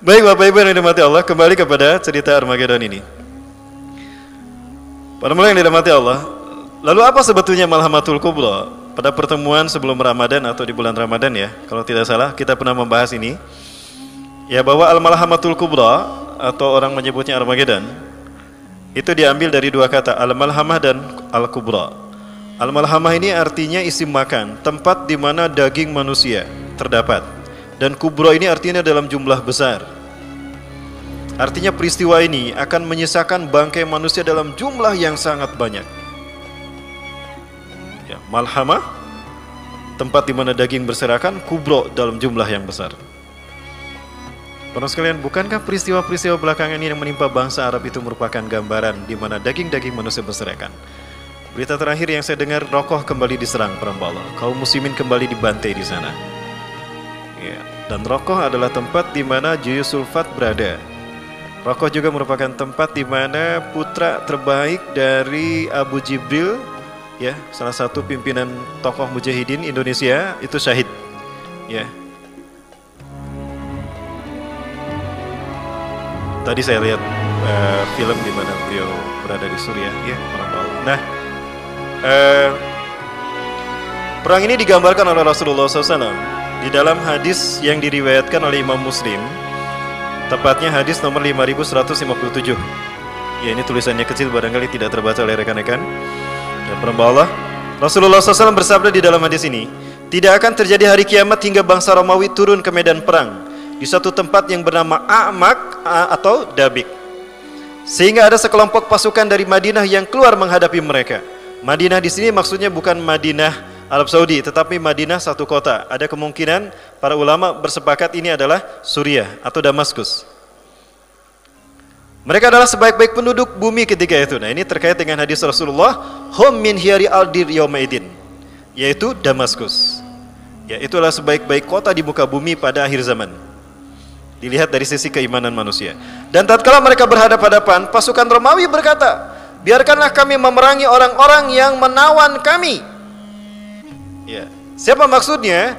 Baik Bapak Ibu yang dirahmati Allah, kembali kepada cerita Armageddon ini. Para mulai yang dirahmati Allah, lalu apa sebetulnya Malhamatul Kubra? Pada pertemuan sebelum Ramadan atau di bulan Ramadan ya, kalau tidak salah kita pernah membahas ini. Ya, bahwa Al-Malhamatul Kubra atau orang menyebutnya Armageddon itu diambil dari dua kata, Al-Malhamah dan Al-Kubra. Al-Malhamah ini artinya isim makan, tempat di mana daging manusia terdapat. Dan Kubra ini artinya dalam jumlah besar. Artinya peristiwa ini akan menyisakan bangkai manusia dalam jumlah yang sangat banyak. Ya, Malhamah, tempat di mana daging berserakan, Kubra dalam jumlah yang besar. Para sekalian, bukankah peristiwa-peristiwa belakangan ini yang menimpa bangsa Arab itu merupakan gambaran di mana daging-daging manusia berserakan? Berita terakhir yang saya dengar, Rokoh kembali diserang perang Allah. Kaum muslimin kembali dibantai di sana. Ya, dan Rokoh adalah tempat di mana Juyus Sulfat berada. Rokoh juga merupakan tempat di mana putra terbaik dari Abu Jibril, ya, salah satu pimpinan tokoh mujahidin Indonesia, itu syahid. Ya. Tadi saya lihat film di mana beliau berada di Suriah, ya, orang Allah. Nah, perang ini digambarkan oleh Rasulullah SAW di dalam hadis yang diriwayatkan oleh Imam Muslim, tepatnya hadis nomor 5157. Ya, ini tulisannya kecil, barangkali tidak terbaca oleh rekan-rekan. Ya, perembah Allah, Rasulullah SAW bersabda di dalam hadis ini, tidak akan terjadi hari kiamat hingga bangsa Romawi turun ke medan perang di suatu tempat yang bernama A'mak atau Dabik, sehingga ada sekelompok pasukan dari Madinah yang keluar menghadapi mereka. Madinah di sini maksudnya bukan Madinah Arab Saudi, tetapi Madinah satu kota. Ada kemungkinan para ulama bersepakat ini adalah Suriah atau Damaskus. Mereka adalah sebaik-baik penduduk bumi ketika itu. Nah, ini terkait dengan hadis Rasulullah, hum min hiyari al-dir yaumaidin, yaitu Damaskus. Ya, itulah sebaik-baik kota di muka bumi pada akhir zaman. Dilihat dari sisi keimanan manusia. Dan tatkala mereka berhadapan-hadapan, pasukan Romawi berkata, biarkanlah kami memerangi orang-orang yang menawan kami. Ya. Siapa maksudnya?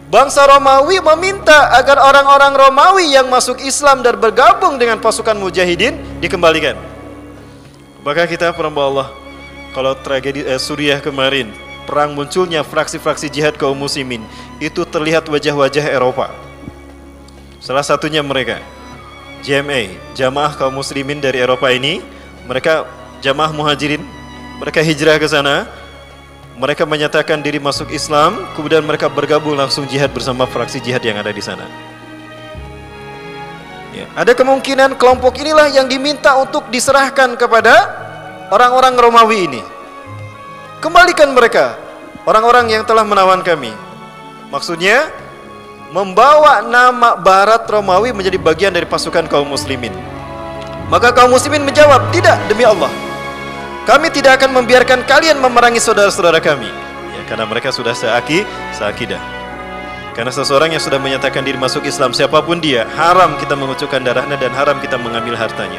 Bangsa Romawi meminta agar orang-orang Romawi yang masuk Islam dan bergabung dengan pasukan mujahidin dikembalikan. Maka kita perembah Allah, kalau tragedi Suriah kemarin, perang munculnya fraksi-fraksi jihad kaum muslimin, itu terlihat wajah-wajah Eropa. Salah satunya mereka, JMA, Jamaah Kaum Muslimin dari Eropa ini, mereka jamaah muhajirin, mereka hijrah ke sana, mereka menyatakan diri masuk Islam, kemudian mereka bergabung langsung jihad bersama fraksi jihad yang ada di sana. Ya, ada kemungkinan kelompok inilah yang diminta untuk diserahkan kepada orang-orang Romawi ini. Kembalikan mereka, orang-orang yang telah menawan kami. Maksudnya, membawa nama Barat Romawi menjadi bagian dari pasukan kaum muslimin. Maka kaum muslimin menjawab, tidak, demi Allah, kami tidak akan membiarkan kalian memerangi saudara-saudara kami. Ya, karena mereka sudah seakidah. Karena seseorang yang sudah menyatakan diri masuk Islam, siapapun dia, haram kita mengucurkan darahnya dan haram kita mengambil hartanya.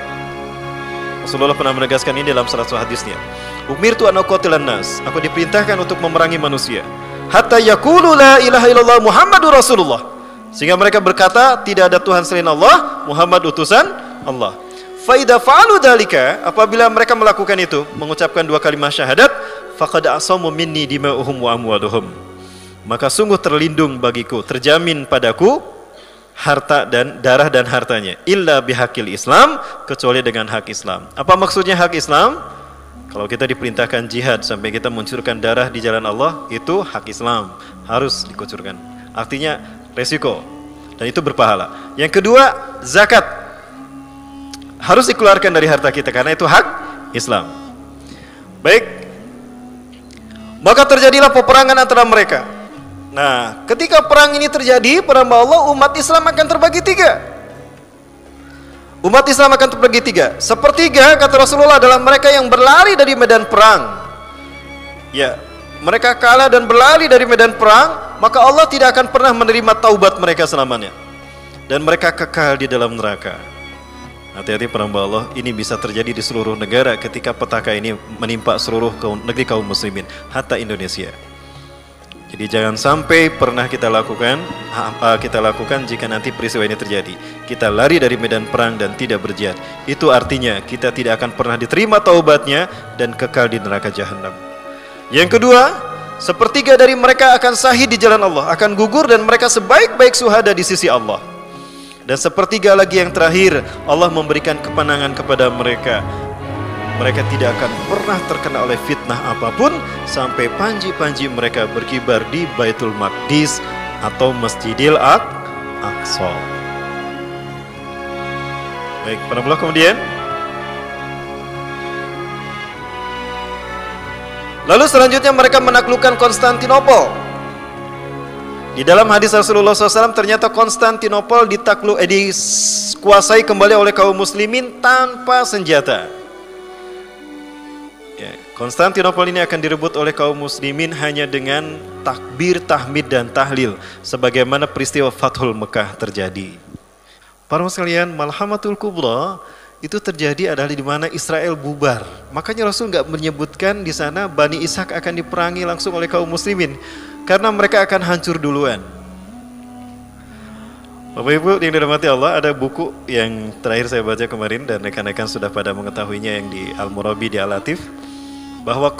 Rasulullah pernah menegaskan ini dalam salah satu hadisnya. Umirtu an uqatilan nas, aku diperintahkan untuk memerangi manusia, hatta yaqulu la ilaha illallah Muhammadur Rasulullah, sehingga mereka berkata tidak ada Tuhan selain Allah, Muhammad utusan Allah. Fa idza fa'alu dzalika, apabila mereka melakukan itu, mengucapkan dua kalimat syahadat, faqad asamu minni dima'uhum wa amwaluhum, maka sungguh terlindung bagiku, terjamin padaku harta dan darah dan hartanya, illa bihaqil Islam, kecuali dengan hak Islam. Apa maksudnya hak Islam? Kalau kita diperintahkan jihad sampai kita mengucurkan darah di jalan Allah, itu hak Islam, harus dikucurkan. Artinya resiko, dan itu berpahala. Yang kedua, zakat harus dikeluarkan dari harta kita karena itu hak Islam. Baik, maka terjadilah peperangan antara mereka. Nah, ketika perang ini terjadi, perambah Allah, umat Islam akan terbagi tiga. Umat Islam akan terbagi tiga. Sepertiga, kata Rasulullah, adalah mereka yang berlari dari medan perang. Ya, mereka kalah dan berlari dari medan perang, maka Allah tidak akan pernah menerima taubat mereka selamanya, dan mereka kekal di dalam neraka. Hati-hati para hamba Allah, ini bisa terjadi di seluruh negara ketika petaka ini menimpa seluruh negeri kaum muslimin, hatta Indonesia. Jadi jangan sampai pernah kita lakukan jika nanti peristiwa ini terjadi. Kita lari dari medan perang dan tidak berjihad. Itu artinya kita tidak akan pernah diterima taubatnya dan kekal di neraka jahanam. Yang kedua, sepertiga dari mereka akan syahid di jalan Allah, akan gugur dan mereka sebaik-baik syuhada di sisi Allah. Dan sepertiga lagi yang terakhir, Allah memberikan kemenangan kepada mereka. Mereka tidak akan pernah terkena oleh fitnah apapun sampai panji-panji mereka berkibar di Baitul Maqdis atau Masjidil Aqsa. Baik, para ulama kemudian. Lalu selanjutnya mereka menaklukkan Konstantinopel. Di dalam hadis Rasulullah SAW ternyata Konstantinopel dikuasai kembali oleh kaum muslimin tanpa senjata. Ya, Konstantinopel ini akan direbut oleh kaum muslimin hanya dengan takbir, tahmid dan tahlil, sebagaimana peristiwa Fathul Mekah terjadi. Para sekalian, Malhamatul Kubra itu terjadi adalah di mana Israel bubar. Makanya Rasul nggak menyebutkan di sana Bani Ishak akan diperangi langsung oleh kaum muslimin, karena mereka akan hancur duluan. Bapak Ibu yang dirahmati Allah, ada buku yang terakhir saya baca kemarin dan rekan-rekan sudah pada mengetahuinya, yang di Al-Murabi di Al-Latif, bahwa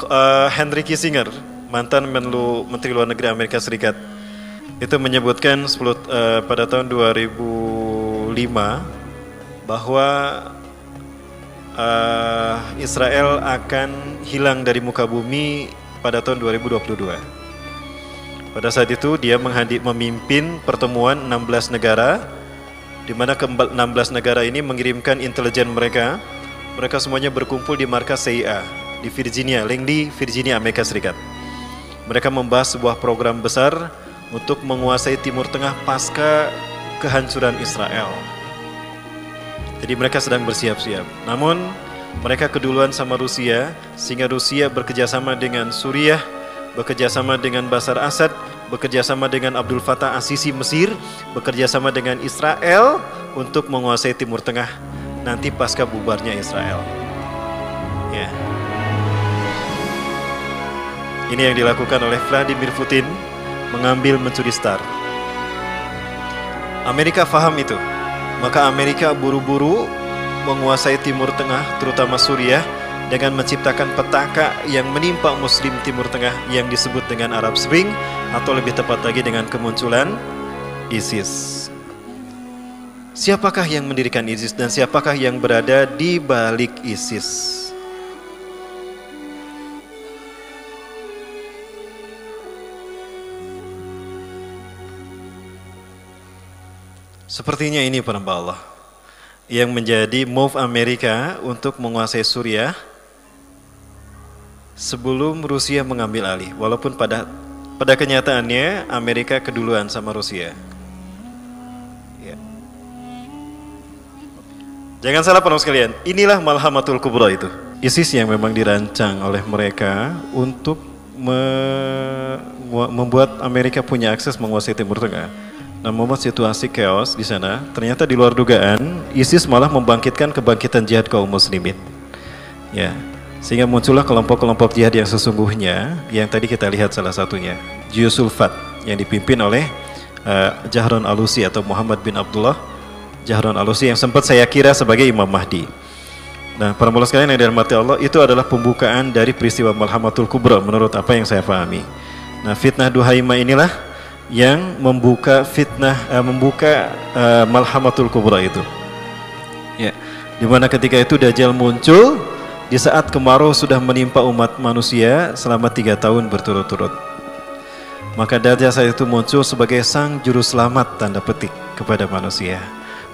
Henry Kissinger, mantan Menteri Luar Negeri Amerika Serikat, itu menyebutkan pada tahun 2005 bahwa Israel akan hilang dari muka bumi pada tahun 2022. Pada saat itu dia memimpin pertemuan 16 negara, di mana ke-16 negara ini mengirimkan intelijen mereka. Mereka semuanya berkumpul di markas CIA di Virginia, Langley, Virginia, Amerika Serikat. Mereka membahas sebuah program besar untuk menguasai Timur Tengah pasca kehancuran Israel. Jadi mereka sedang bersiap-siap. Namun mereka keduluan sama Rusia, sehingga Rusia bekerjasama dengan Suriah, bekerjasama dengan Bashar Assad, bekerjasama dengan Abdul Fattah As-Sisi Mesir, bekerjasama dengan Israel untuk menguasai Timur Tengah nanti pasca bubarnya Israel. Ya. Ini yang dilakukan oleh Vladimir Putin, mengambil mencuri star. Amerika faham itu, maka Amerika buru-buru menguasai Timur Tengah, terutama Suriah, dengan menciptakan petaka yang menimpa Muslim Timur Tengah yang disebut dengan Arab Spring, atau lebih tepat lagi dengan kemunculan ISIS. Siapakah yang mendirikan ISIS dan siapakah yang berada di balik ISIS? Sepertinya ini para hamba Allah yang menjadi move Amerika untuk menguasai Suriah sebelum Rusia mengambil alih. Walaupun pada kenyataannya Amerika keduluan sama Rusia. Ya. Jangan salah para sekalian, inilah Malhamatul Kubra itu. ISIS yang memang dirancang oleh mereka untuk membuat Amerika punya akses menguasai Timur Tengah. Nah, membuat situasi chaos di sana. Ternyata di luar dugaan, ISIS malah membangkitkan kebangkitan jihad kaum muslimin. Ya, sehingga muncullah kelompok-kelompok jihad yang sesungguhnya, yang tadi kita lihat salah satunya, Jiyusulfat, yang dipimpin oleh Jahron Alusi atau Muhammad bin Abdullah Jahron Alusi, yang sempat saya kira sebagai Imam Mahdi. Nah, para mulai sekalian yang dirahmati Allah, itu adalah pembukaan dari peristiwa Malhamatul Kubra menurut apa yang saya pahami. Nah, fitnah Duhaimah inilah yang membuka Malhamatul Kubra itu. Ya, dimana ketika itu Dajjal muncul di saat kemarau sudah menimpa umat manusia selama 3 tahun berturut-turut. Maka Dajjal saat itu muncul sebagai sang juru selamat tanda petik kepada manusia.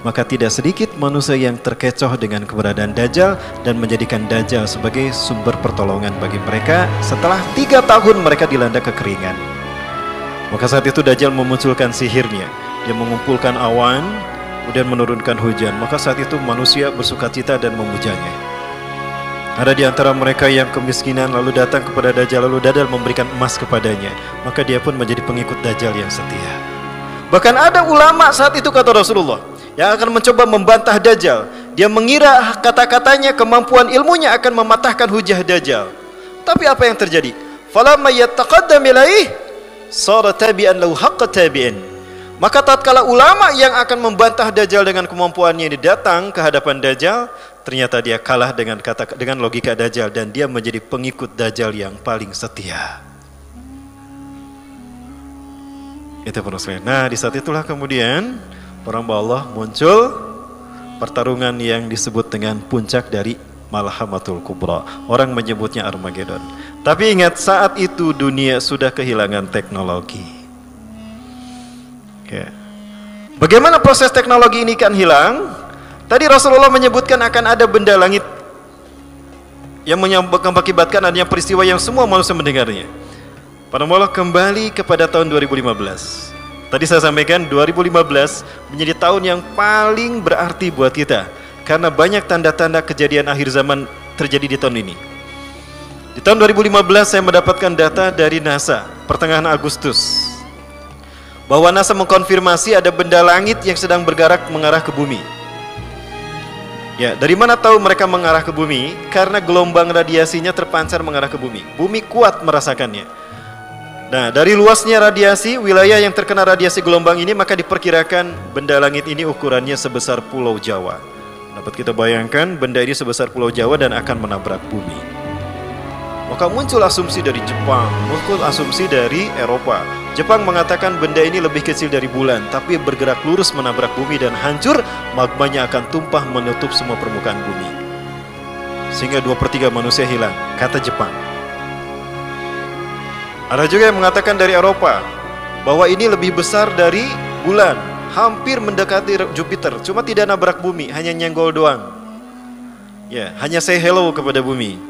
Maka tidak sedikit manusia yang terkecoh dengan keberadaan Dajjal dan menjadikan Dajjal sebagai sumber pertolongan bagi mereka setelah 3 tahun mereka dilanda kekeringan. Maka saat itu Dajjal memunculkan sihirnya. Dia mengumpulkan awan, kemudian menurunkan hujan. Maka saat itu manusia bersukacita dan memujanya. Ada di antara mereka yang kemiskinan lalu datang kepada Dajjal, lalu Dajjal memberikan emas kepadanya. Maka dia pun menjadi pengikut Dajjal yang setia. Bahkan ada ulama saat itu, kata Rasulullah, yang akan mencoba membantah Dajjal, Dia mengira kata-katanya, kemampuan ilmunya akan mematahkan hujah Dajjal. Tapi apa yang terjadi? Falamma yattaqaddam ilaih sara tabi'an lahu haqqa tabi'in. Maka tatkala ulama yang akan membantah Dajjal dengan kemampuannya ini datang ke hadapan Dajjal, ternyata dia kalah dengan logika Dajjal dan dia menjadi pengikut Dajjal yang paling setia. Itu penulisnya. Nah, di saat itulah kemudian orang Allah muncul pertarungan yang disebut dengan puncak dari Malhamatul Kubra. Orang menyebutnya Armageddon. Tapi ingat, saat itu dunia sudah kehilangan teknologi. Oke. Bagaimana proses teknologi ini kan hilang? Tadi Rasulullah menyebutkan akan ada benda langit yang mengakibatkan adanya peristiwa yang semua manusia mendengarnya. Para Allah kembali kepada tahun 2015. Tadi saya sampaikan 2015 menjadi tahun yang paling berarti buat kita karena banyak tanda-tanda kejadian akhir zaman terjadi di tahun ini. Di tahun 2015 saya mendapatkan data dari NASA pertengahan Agustus bahwa NASA mengkonfirmasi ada benda langit yang sedang bergerak mengarah ke bumi. Ya, dari mana tahu mereka mengarah ke bumi? Karena gelombang radiasinya terpancar mengarah ke bumi. Bumi kuat merasakannya. Nah, dari luasnya radiasi, wilayah yang terkena radiasi gelombang ini, maka diperkirakan benda langit ini ukurannya sebesar Pulau Jawa. Dapat kita bayangkan benda ini sebesar Pulau Jawa dan akan menabrak bumi. Maka muncul asumsi dari Jepang, muncul asumsi dari Eropa. Jepang mengatakan benda ini lebih kecil dari bulan, tapi bergerak lurus menabrak bumi dan hancur, magmanya akan tumpah menutup semua permukaan bumi. Sehingga 2/3 manusia hilang, kata Jepang. Ada juga yang mengatakan dari Eropa bahwa ini lebih besar dari bulan, hampir mendekati Jupiter, cuma tidak nabrak bumi, hanya nyenggol doang. Ya, hanya say hello kepada bumi.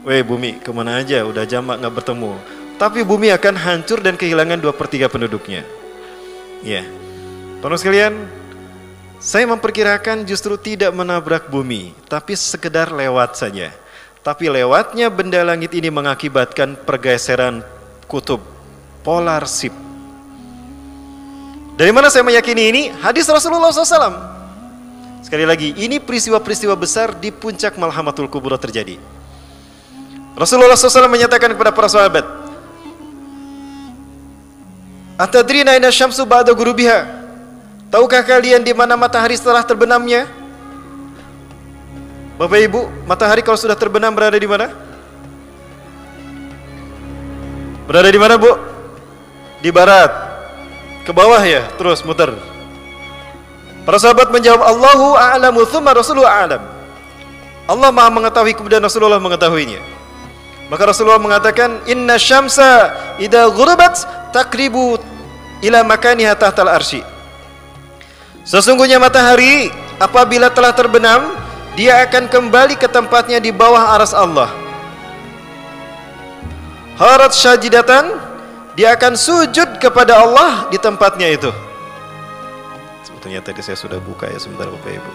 Weh bumi, kemana aja? Udah jamak nggak bertemu. Tapi bumi akan hancur dan kehilangan 2/3 penduduknya. Ya, teman-teman sekalian, saya memperkirakan justru tidak menabrak bumi, tapi sekedar lewat saja. Tapi lewatnya benda langit ini mengakibatkan pergeseran kutub polar shift. Dari mana saya meyakini ini? Hadis Rasulullah SAW. Sekali lagi, ini peristiwa-peristiwa besar di puncak Malhamatul Kubra terjadi. Rasulullah SAW menyatakan kepada para sahabat, Atadrina aina syamsu ba'da gurubiha? Tahukah kalian di mana matahari setelah terbenamnya? Bapak Ibu, matahari kalau sudah terbenam berada di mana? Berada di mana, Bu? Di barat. Ke bawah ya, terus muter. Para sahabat menjawab, Allahu a'lamu tsumma Rasulullah a'lam. Allah Maha mengetahui, kemudian Rasulullah mengetahuinya. Maka Rasulullah mengatakan, Inna syamsa idza ghurabat takribu ila makaniha tahtal arsy. Sesungguhnya matahari apabila telah terbenam, dia akan kembali ke tempatnya di bawah aras Allah. Harat syajidatan, dia akan sujud kepada Allah di tempatnya itu. Sebetulnya tadi saya sudah buka ya, sebentar Bapak Ibu.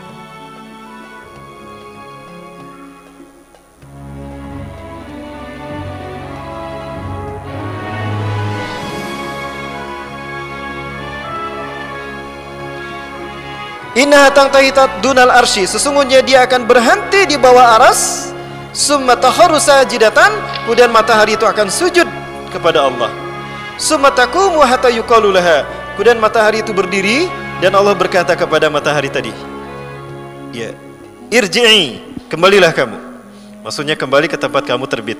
Innaha tangtahitat dunal arsy, sesungguhnya dia akan berhenti di bawah aras. Summa taharru sajidatan, kemudian matahari itu akan sujud kepada Allah. Summa taqumu hatta yuqalu laha, kemudian matahari itu berdiri dan Allah berkata kepada matahari tadi, ya, irji'i, kembalilah kamu. Maksudnya kembali ke tempat kamu terbit.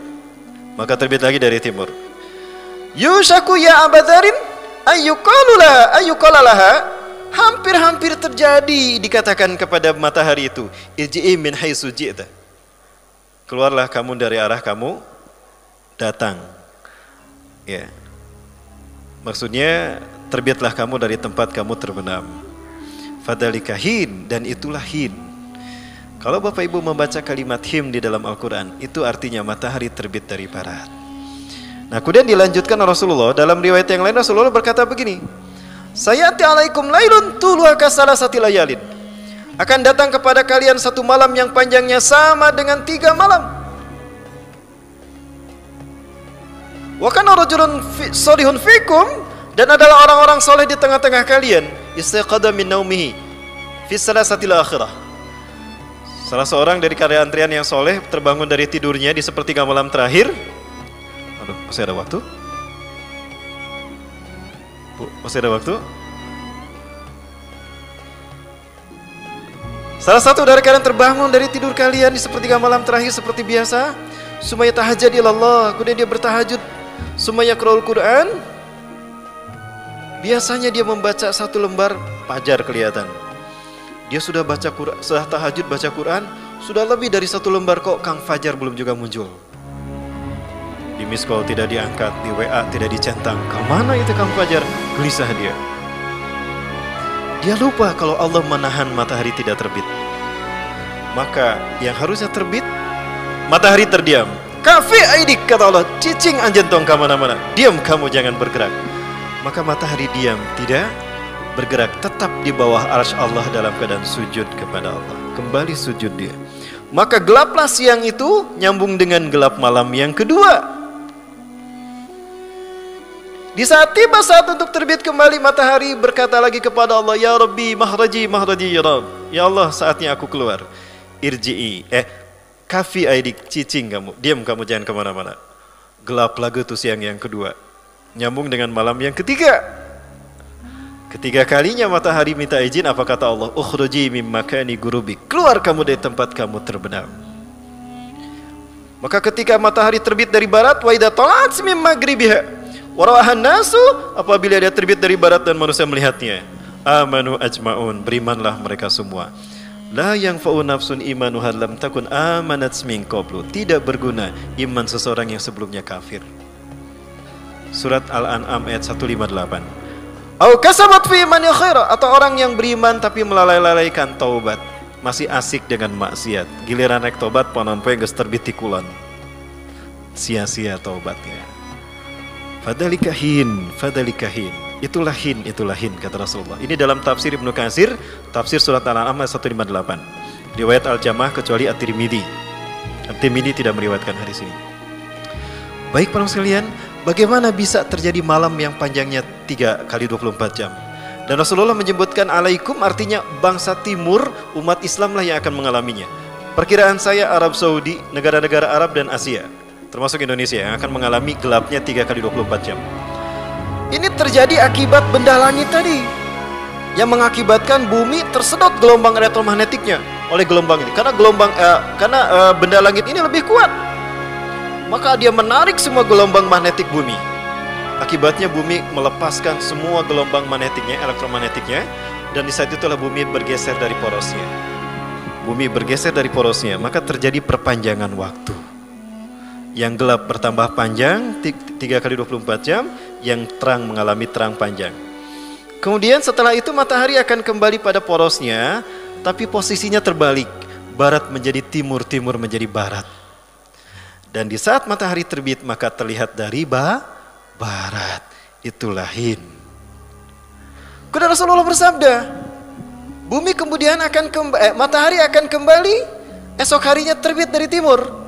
Maka terbit lagi dari timur. Yushaku ya abadarin ayyuqala laha, hampir-hampir terjadi dikatakan kepada matahari itu, irji'i min haitsu ji'ta, keluarlah kamu dari arah kamu datang. Ya, maksudnya terbitlah kamu dari tempat kamu terbenam. Fadalika hin, dan itulah hin. Kalau Bapak Ibu membaca kalimat him di dalam Al-Quran, itu artinya matahari terbit dari barat. Nah, kemudian dilanjutkan Rasulullah, dalam riwayat yang lain Rasulullah berkata begini, Sayati alaikum lailun tuluha kasalasati layalin. Akan datang kepada kalian satu malam yang panjangnya sama dengan 3 malam. Wa kana rajulun salihun fikum, dan adalah orang-orang soleh di tengah-tengah kalian, istaqada min naumihi fi salasatil akhirah. Salah seorang dari karya antrian yang soleh terbangun dari tidurnya di sepertiga malam terakhir. Aduh, masih ada waktu? Bu, masih ada waktu? Salah satu dari kalian terbangun dari tidur kalian di sepertiga malam terakhir seperti biasa. Sumaya tahajjud ilallah, kemudian dia bertahajud. Sumaya yaqra'ul Quran. Biasanya dia membaca 1 lembar, fajar kelihatan. Dia sudah baca Quran, sudah tahajud baca Quran, sudah lebih dari 1 lembar kok Kang Fajar belum juga muncul. Di miss call tidak diangkat, di WA tidak dicentang. Kemana itu Kang Fajar? Gelisah dia. Dia lupa kalau Allah menahan matahari tidak terbit. Maka yang harusnya terbit, matahari terdiam. Kafi aidik, kata Allah, cicing anjentong kemana-mana. Diam kamu, jangan bergerak. Maka matahari diam, tidak bergerak, tetap di bawah arsy Allah dalam keadaan sujud kepada Allah. Kembali sujud dia. Maka gelaplah siang itu nyambung dengan gelap malam yang kedua. Di saat tiba saat untuk terbit kembali matahari, berkata lagi kepada Allah, Ya Rabbi, mahraji, mahraji, Ya Rabb. Ya Allah, saatnya aku keluar. Irji'i, kafi aidik, cicing kamu, diam kamu, jangan kemana-mana. Gelap lagi tuh siang yang kedua, nyambung dengan malam yang ketiga. Ketiga kalinya matahari minta izin, apa kata Allah? Ukhruji mim makani gurubi, keluar kamu dari tempat kamu terbenam. Maka ketika matahari terbit dari barat, wa idza tala'at mim maghribiha wa ra'ahan nasu, apabila dia terbit dari barat dan manusia melihatnya, amanu ajmaun, berimanlah mereka semua. La yanfa'u nafsun imanuha lam takun amanat min qablu, tidak berguna iman seseorang yang sebelumnya kafir. Surat Al-An'am ayat 158. Au kasabat fi imani khaira, atau orang yang beriman tapi melalai-lalaikan taubat, masih asik dengan maksiat. Giliran naik taubat ponon poe geus terbit ti kulon. Sia-sia taubatnya. Fadalika hin, fadalika hin. Itulah hin kata Rasulullah. Ini dalam tafsir Ibnu Katsir, tafsir surat Al-An'am ayat 158. Riwayat Al-Jamaah kecuali At-Tirmidzi. At-Tirmidzi tidak meriwayatkan hadis ini. Baik para sekalian, bagaimana bisa terjadi malam yang panjangnya 3 kali 24 jam? Dan Rasulullah menyebutkan alaikum, artinya bangsa timur, umat Islamlah yang akan mengalaminya. Perkiraan saya Arab Saudi, negara-negara Arab dan Asia, termasuk Indonesia, yang akan mengalami gelapnya 3 kali 24 jam. Ini terjadi akibat benda langit tadi, yang mengakibatkan bumi tersedot gelombang elektromagnetiknya oleh gelombang ini. Karena benda langit ini lebih kuat, maka dia menarik semua gelombang magnetik bumi. Akibatnya bumi melepaskan semua gelombang magnetiknya, elektromagnetiknya, dan di saat itulah bumi bergeser dari porosnya. Bumi bergeser dari porosnya, maka terjadi perpanjangan waktu. Yang gelap bertambah panjang 3 kali 24 jam, yang terang mengalami terang panjang. Kemudian setelah itu matahari akan kembali pada porosnya, tapi posisinya terbalik. Barat menjadi timur, timur menjadi barat. Dan di saat matahari terbit maka terlihat dari barat. Itulah hin. Kemudian Rasulullah bersabda, bumi kemudian matahari akan kembali esok harinya terbit dari timur.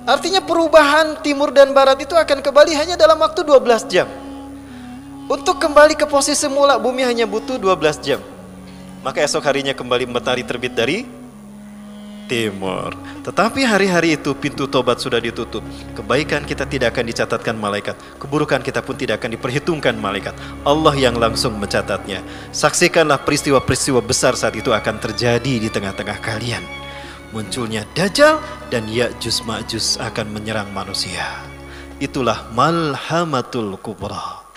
Artinya perubahan timur dan barat itu akan kembali hanya dalam waktu 12 jam. Untuk kembali ke posisi semula bumi hanya butuh 12 jam. Maka esok harinya kembali matahari terbit dari timur. Tetapi hari-hari itu pintu tobat sudah ditutup. Kebaikan kita tidak akan dicatatkan malaikat. Keburukan kita pun tidak akan diperhitungkan malaikat. Allah yang langsung mencatatnya. Saksikanlah peristiwa-peristiwa besar saat itu akan terjadi di tengah-tengah kalian. Munculnya Dajjal dan Ya'juj Ma'juj akan menyerang manusia. Itulah malhamatul kubra.